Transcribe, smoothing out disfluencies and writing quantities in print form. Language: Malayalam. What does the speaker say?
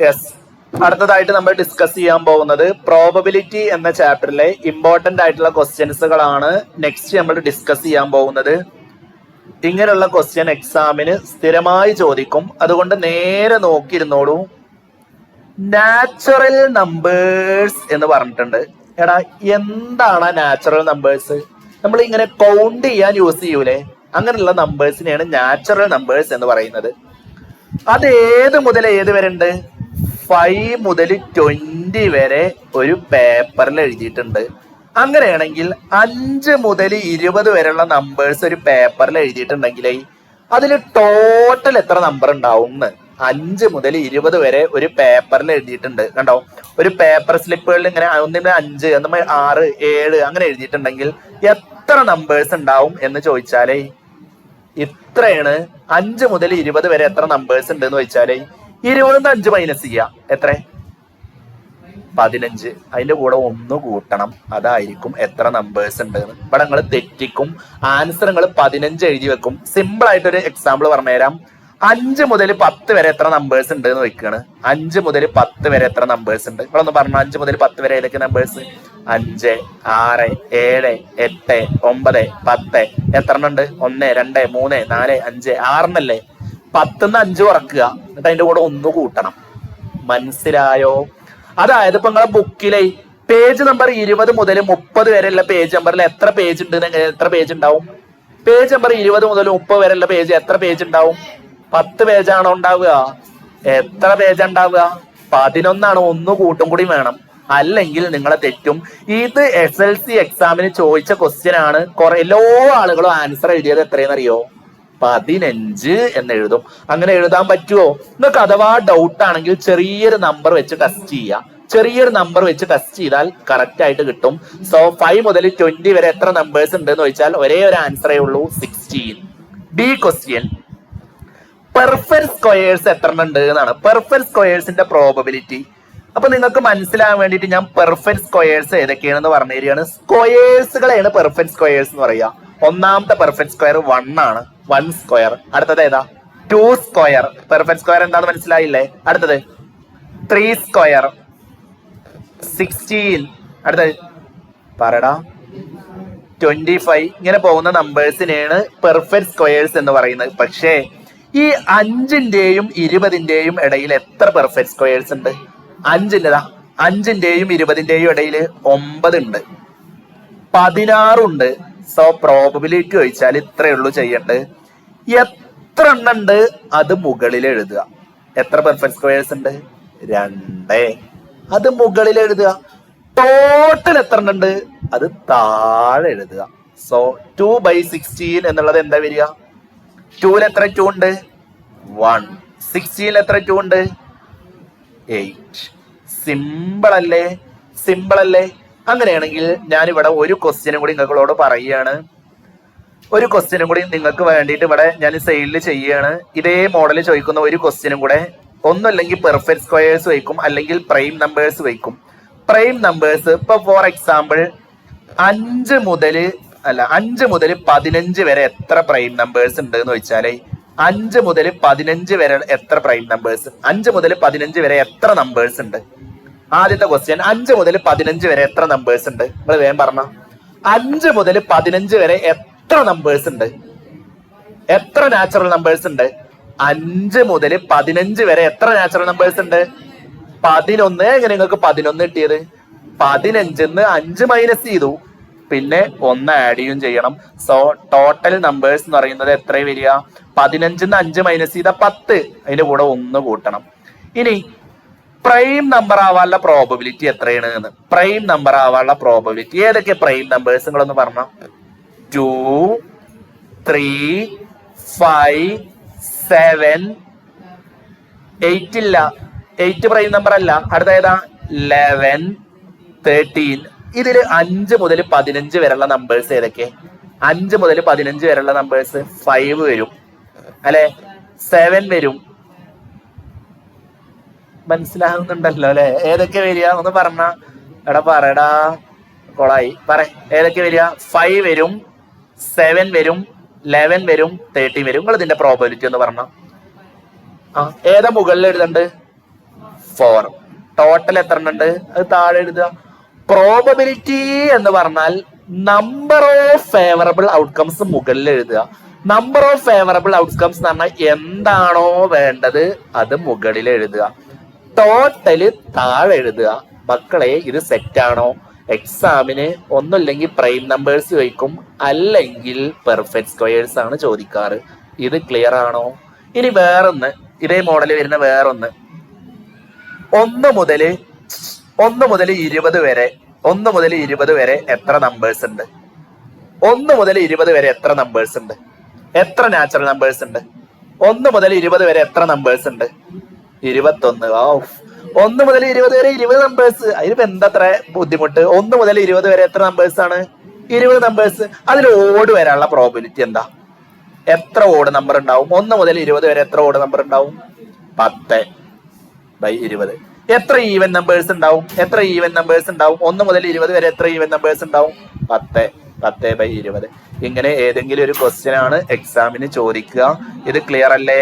യെസ്, അടുത്തതായിട്ട് നമ്മൾ ഡിസ്കസ് ചെയ്യാൻ പോകുന്നത് പ്രോബബിലിറ്റി എന്ന ചാപ്റ്ററിലെ ഇമ്പോർട്ടന്റ് ആയിട്ടുള്ള ക്വസ്റ്റ്യൻസുകളാണ് നെക്സ്റ്റ് നമ്മൾ ഡിസ്കസ് ചെയ്യാൻ പോകുന്നത്. ഇങ്ങനെയുള്ള ക്വസ്റ്റ്യൻ എക്സാമിന് സ്ഥിരമായി ചോദിക്കും, അതുകൊണ്ട് നേരെ നോക്കിയിരുന്നോളൂ. നാച്ചുറൽ നമ്പേഴ്സ് എന്ന് പറഞ്ഞിട്ടുണ്ട്. എടാ, എന്താണ് നാച്ചുറൽ നമ്പേഴ്സ്? നമ്മൾ ഇങ്ങനെ കൗണ്ട് ചെയ്യാൻ യൂസ് ചെയ്യൂലേ, അങ്ങനെയുള്ള നമ്പേഴ്സിനെയാണ് നാച്ചുറൽ നമ്പേഴ്സ് എന്ന് പറയുന്നത്. അത് ഏത് മുതൽ ഏത് വരെ ഉണ്ട്? 5 മുതൽ 20 വരെ ഒരു പേപ്പറിൽ എഴുതിയിട്ടുണ്ട്. അങ്ങനെയാണെങ്കിൽ 5 മുതൽ 20 വരെയുള്ള നമ്പേഴ്സ് ഒരു പേപ്പറിൽ എഴുതിയിട്ടുണ്ടെങ്കിലേ അതിൽ ടോട്ടൽ എത്ര നമ്പർ ഉണ്ടാവും? 5 മുതൽ 20 വരെ ഒരു പേപ്പറിൽ എഴുതിയിട്ടുണ്ട്. കണ്ടോ, ഒരു പേപ്പർ സ്ലിപ്പുകളിൽ ഇങ്ങനെ 1 5 6 7 അങ്ങനെ എഴുതിയിട്ടുണ്ടെങ്കിൽ എത്ര നമ്പേഴ്സ് ഉണ്ടാവും എന്ന് ചോദിച്ചാലേ ഇത്രയാണ്. 5 മുതൽ 20 വരെ എത്ര നമ്പേഴ്സ് ഉണ്ട് എന്ന് ചോദിച്ചാലേ 20 5 മൈനസ് ചെയ്യാം, എത്ര? 15. അതിന്റെ കൂടെ 1 കൂട്ടണം, അതായിരിക്കും എത്ര നമ്പേഴ്സ് ഉണ്ട് എന്ന്. ഇവിടെ നിങ്ങൾ തെറ്റിക്കും, ആൻസർ നിങ്ങൾ 15 എഴുതി വെക്കും. സിമ്പിൾ ആയിട്ടൊരു എക്സാമ്പിൾ പറഞ്ഞുതരാം. 5 മുതൽ 10 വരെ എത്ര നമ്പേഴ്സ് ഉണ്ട് എന്ന് ചോദിക്കുകയാണ്. 5 മുതൽ 10 വരെ എത്ര നമ്പേഴ്സ് ഉണ്ട്? നിങ്ങളൊന്ന് പറഞ്ഞു. 5 മുതൽ 10 വരെ ഏതൊക്കെ നമ്പേഴ്സ്? 5 6 7 8 9 10. എത്ര ഉണ്ട്? 1 2 3 4 5 6 10 5 കുറക്കുക, എന്നിട്ട് അതിന്റെ കൂടെ 1 കൂട്ടണം. മനസ്സിലായോ? അതായത് ഇപ്പൊ നിങ്ങളെ ബുക്കിലെ പേജ് നമ്പർ 20 മുതൽ 30 വരെയുള്ള പേജ് നമ്പറിൽ എത്ര പേജ് ഉണ്ട്? എത്ര പേജ് ഉണ്ടാവും? പേജ് നമ്പർ 20 മുതൽ 30 വരെയുള്ള പേജ് എത്ര പേജ് ഉണ്ടാവും? 10 പേജാണോ ഉണ്ടാവുക? എത്ര പേജ് ഉണ്ടാവുക? 11 ആണ്. 1 കൂട്ടും കൂടി വേണം, അല്ലെങ്കിൽ നിങ്ങളെ തെറ്റും. ഇത് SLC എക്സാമിന് ചോദിച്ച ക്വസ്റ്റ്യൻ ആണ്. എല്ലാ ആളുകളും ആൻസർ എഴുതിയത് എത്രയെന്നറിയോ? 15 എന്ന് എഴുതും. അങ്ങനെ എഴുതാൻ പറ്റുമോ? നിങ്ങൾക്ക് അഥവാ ഡൗട്ട് ആണെങ്കിൽ ചെറിയൊരു നമ്പർ വെച്ച് ടെസ്റ്റ് ചെയ്യുക. ചെറിയൊരു നമ്പർ വെച്ച് ടെസ്റ്റ് ചെയ്താൽ കറക്റ്റ് ആയിട്ട് കിട്ടും. സോ 5 മുതൽ 20 വരെ എത്ര നമ്പേഴ്സ് ഉണ്ട് എന്ന് ചോദിച്ചാൽ ഒരേ ഒരു ആൻസറേ ഉള്ളൂ, 16. ബി ക്വസ്റ്റ്യൻ, പെർഫെക്റ്റ് സ്ക്വയേഴ്സ് എത്ര ഉണ്ട് എന്നാണ്. പെർഫെക്റ്റ് സ്ക്വയേഴ്സിന്റെ പ്രോബബിലിറ്റി. അപ്പൊ നിങ്ങൾക്ക് മനസ്സിലാകാൻ വേണ്ടിയിട്ട് ഞാൻ പെർഫെക്റ്റ് സ്ക്വയേഴ്സ് ഏതൊക്കെയാണെന്ന് പറഞ്ഞു തരികയാണ്. സ്ക്വയേഴ്സുകളെയാണ് പെർഫെക്റ്റ് സ്ക്വയേഴ്സ് എന്ന് പറയുക. ഒന്നാമത്തെ പെർഫെക്റ്റ് സ്ക്വയർ 1 ആണ്, 1 സ്ക്വയർ. അടുത്തത് ഏതാ? 2 സ്ക്വയർ. പെർഫെക്റ്റ് സ്ക്വയർ എന്താന്ന് മനസ്സിലായില്ലേ? അടുത്തത് 3 സ്ക്വയർ, 16. അടുത്തത് പറടാ 25. ഇങ്ങനെ പോകുന്ന നമ്പേഴ്സിനെയാണ് പെർഫെക്റ്റ് സ്ക്വയേഴ്സ് എന്ന് പറയുന്നത്. പക്ഷേ ഈ 5ന്റെയും 20ന്റെയും ഇടയിൽ എത്ര പെർഫെക്റ്റ് സ്ക്വയേഴ്സ് ഉണ്ട്? 5ന്റെയും 20ന്റെയും ഇടയിൽ 9 ഉണ്ട്, 16 ഉണ്ട്. സോ പ്രോബബിലിറ്റി ചോദിച്ചാൽ ഇത്രയേ ഉള്ളൂ ചെയ്യേണ്ടത്. എത്ര എണ്ണം ഉണ്ട് അത് മുകളിൽ എഴുതുക. എത്ര പെർഫെക്റ്റ് സ്ക്വയേഴ്സ് ഉണ്ട്? 2. അത് മുകളിൽ എഴുതുക. ടോട്ടൽ എത്ര എണ്ണം ഉണ്ട് അത് താഴെ എഴുതുക. സോ 2/16 എന്നുള്ളത് എന്താ വരിക? 2ൽ എത്ര 2 ഉണ്ട്? 1. 16ൽ എത്ര 2 ഉണ്ട്? 8. സിമ്പിൾ അല്ലേ? സിമ്പിൾ അല്ലേ? അങ്ങനെയാണെങ്കിൽ ഞാനിവിടെ ഒരു ക്വസ്റ്റ്യനും കൂടി നിങ്ങളോട് പറയുകയാണ്. ഒരു ക്വസ്റ്റ്യനും കൂടി നിങ്ങൾക്ക് വേണ്ടിയിട്ട് ഇവിടെ ഞാൻ സൈഡിൽ ചെയ്യുകയാണ്. ഇതേ മോഡൽ ചോദിക്കുന്ന ഒരു ക്വസ്റ്റ്യനും കൂടെ. ഒന്നല്ലെങ്കിൽ പെർഫെക്റ്റ് സ്ക്വയേഴ്സ് വയ്ക്കും, അല്ലെങ്കിൽ പ്രൈം നമ്പേഴ്സ് വയ്ക്കും. പ്രൈം നമ്പേഴ്സ് ഇപ്പൊ ഫോർ എക്സാമ്പിൾ 5 മുതൽ 15 വരെ എത്ര പ്രൈം നമ്പേഴ്സ് ഉണ്ട് എന്ന് ചോദിച്ചാലേ 5 മുതൽ 15 വരെ എത്ര പ്രൈം നമ്പേഴ്സ്? 5 മുതൽ 15 വരെ എത്ര നമ്പേഴ്സ് ഉണ്ട്? ആദ്യത്തെ ക്വസ്റ്റ്യൻ, 5 മുതൽ 15 വരെ എത്ര നമ്പേഴ്സ് ഉണ്ട്? നിങ്ങൾ വേഗം പറഞ്ഞ. 5 മുതൽ 15 വരെ എത്ര നമ്പേഴ്സ് ഉണ്ട്? എത്ര നാച്ചുറൽ നമ്പേഴ്സ് ഉണ്ട്? 5 മുതൽ 15 വരെ എത്ര നാച്ചുറൽ നമ്പേഴ്സ് ഉണ്ട്? 11. എങ്ങനെ നിങ്ങൾക്ക് 11 കിട്ടിയത്? 15ന്ന് 5 മൈനസ് ചെയ്തു, പിന്നെ 1 ആഡ് ചെയ്യും ചെയ്യണം. സോ ടോട്ടൽ നമ്പേഴ്സ് എന്ന് പറയുന്നത് എത്ര വരിക? 15ന്ന് 5 മൈനസ് ചെയ്ത 10, അതിന്റെ കൂടെ 1 കൂട്ടണം. ഇനി പ്രൈം നമ്പർ ആവാനുള്ള പ്രോബബിലിറ്റി എത്രയാണ് എന്ന്. പ്രൈം നമ്പർ ആവാനുള്ള പ്രോബബിലിറ്റി ഏതൊക്കെ പ്രൈം നമ്പേഴ്സ് നിങ്ങളൊന്ന് പറഞ്ഞോ. 2 3 5 7 8 ഇല്ല, 8 പ്രൈം നമ്പർ അല്ല. അടുത്ത ഏതാ? 11 13. ഇതിൽ 5 മുതൽ 15 വരെയുള്ള നമ്പേഴ്സ് ഏതൊക്കെ? 5 മുതൽ 15 വരെയുള്ള നമ്പേഴ്സ് 5 വരും അല്ലെ, 7 വരും. മനസ്സിലാകുന്നുണ്ടല്ലോ അല്ലെ? ഏതൊക്കെ വരിക ഒന്ന് പറഞ്ഞ. എടാ പറയടാ, കൊളായി പറ. ഏതൊക്കെ വരിക? 5 വരും, 7 വരും, 11 വരും, 13 വരും. നിങ്ങൾ ഇതിന്റെ പ്രോബബിലിറ്റി ഒന്ന് പറഞ്ഞ. ഏതാ മുകളിൽ എഴുതണ്ട്? 4. ടോട്ടൽ എത്ര ഉണ്ട് അത് താഴെ എഴുതുക. പ്രോബബിലിറ്റി എന്ന് പറഞ്ഞാൽ നമ്പർ ഓഫ് ഫേവറബിൾ ഔട്ട്കംസ് മുകളിൽ എഴുതുക. നമ്പർ ഓഫ് ഫേവറബിൾ ഔട്ട്കംസ് എന്ന് പറഞ്ഞാൽ എന്താണോ വേണ്ടത് അത് മുകളിൽ എഴുതുക. ടോട്ടല് താഴെ എഴുതുക. മക്കളെ ഇത് സെറ്റ് ആണോ? എക്സാമിന് ഒന്നുമില്ലെങ്കിൽ പ്രൈം നമ്പേഴ്സ് ചോദിക്കും, അല്ലെങ്കിൽ പെർഫെക്റ്റ് സ്ക്വയേഴ്സ് ആണ് ചോദിക്കാറ്. ഇത് ക്ലിയർ ആണോ? ഇനി വേറൊന്ന്, ഇതേ മോഡൽ വരുന്ന വേറൊന്ന്, 1 മുതൽ 20 വരെ 1 മുതൽ 20 വരെ എത്ര നമ്പേഴ്സ് ഉണ്ട്? 1 മുതൽ 20 വരെ എത്ര നമ്പേഴ്സ് ഉണ്ട്? എത്ര നാച്ചുറൽ നമ്പേഴ്സ് ഉണ്ട്? 1 മുതൽ 20 വരെ എത്ര നമ്പേഴ്സ് ഉണ്ട്? 21. 1 മുതൽ 20 വരെ 20 നമ്പേഴ്സ്. അതിനിപ്പോ എന്താ അത്ര ബുദ്ധിമുട്ട്? 1 മുതൽ 20 വരെ എത്ര നമ്പേഴ്സ് ആണ്? 20 നമ്പേഴ്സ്. അതിൽ ഓട് വരാനുള്ള പ്രോബിലിറ്റി എന്താ? എത്ര ഓട് നമ്പർ ഉണ്ടാവും? 1 മുതൽ 20 വരെ എത്ര ഓട് നമ്പർ ഉണ്ടാവും? 10/20. എത്ര ഈവൻ നമ്പേഴ്സ് ഉണ്ടാവും? 1 മുതൽ 20 വരെ എത്ര ഈവൻ നമ്പേഴ്സ് ഉണ്ടാവും? 10/20. ഇങ്ങനെ ഏതെങ്കിലും ഒരു ക്വസ്റ്റ്യൻ ആണ് എക്സാമിന് ചോദിക്കുക. ഇത് ക്ലിയർ അല്ലേ?